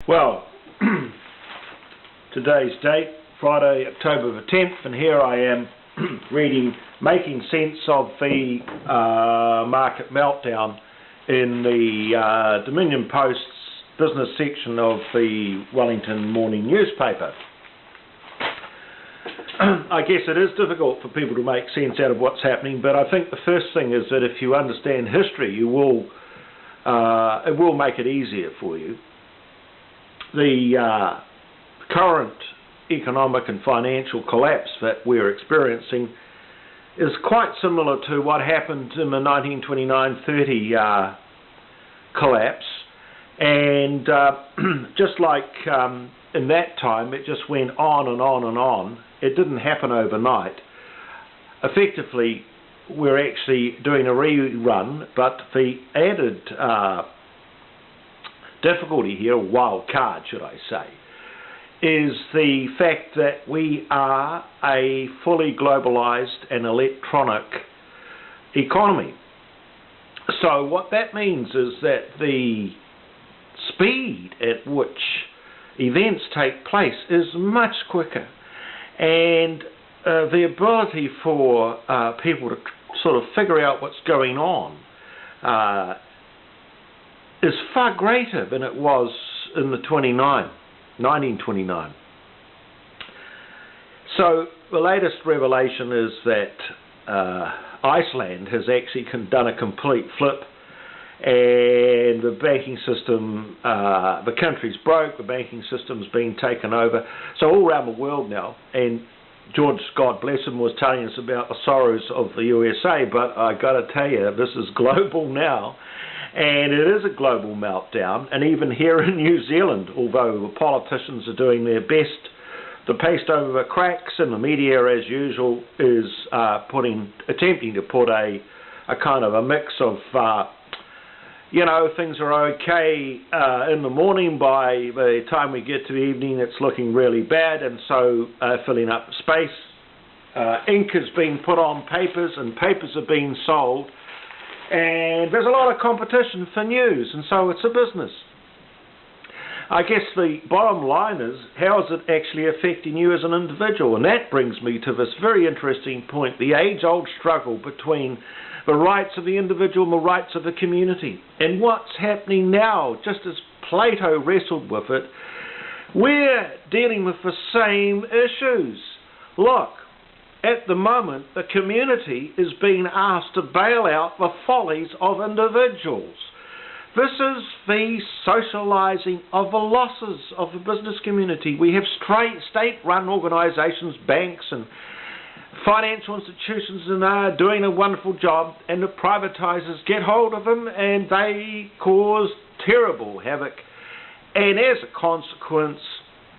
Well, today's date, Friday, October the 10th, and here I am making sense of the market meltdown in the Dominion Post's business section of the Wellington morning newspaper. I guess it is difficult for people to make sense out of what's happening, but I think the first thing is that if you understand history, it will make it easier for you. The current economic and financial collapse that we're experiencing is quite similar to what happened in the 1929-30 collapse, and just like in that time, it just went on and on and on. It didn't happen overnight. Effectively, we're actually doing a rerun, but the added difficulty here, or wild card should I say, is the fact that we are a fully globalized and electronic economy. So what that means is that the speed at which events take place is much quicker, and the ability for people to sort of figure out what's going on is far greater than it was in the 1929. So the latest revelation is that Iceland has actually done a complete flip, and the banking system, the country's broke, the banking system's been taken over. So all around the world now, and George, God bless him, was telling us about the sorrows of the USA, but I got to tell you, this is global now. And it is a global meltdown, and even here in New Zealand, although the politicians are doing their best to paste over the cracks, and the media, as usual, is attempting to put a kind of a mix of, things are okay in the morning, by the time we get to the evening it's looking really bad, and so filling up the space. Ink is being put on papers, and papers are being sold. And there's a lot of competition for news, and so it's a business. I guess the bottom line is, how is it actually affecting you as an individual? And that brings me to this very interesting point, the age-old struggle between the rights of the individual and the rights of the community. And what's happening now, just as Plato wrestled with it, we're dealing with the same issues. Look, at the moment, the community is being asked to bail out the follies of individuals. This is the socialising of the losses of the business community. We have state-run organisations, banks and financial institutions, and are doing a wonderful job, and the privatisers get hold of them and they cause terrible havoc. And as a consequence,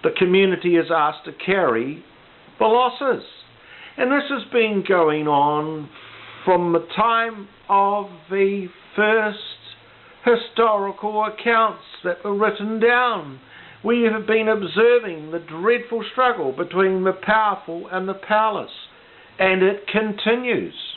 the community is asked to carry the losses. And this has been going on from the time of the first historical accounts that were written down. We have been observing the dreadful struggle between the powerful and the powerless, and it continues.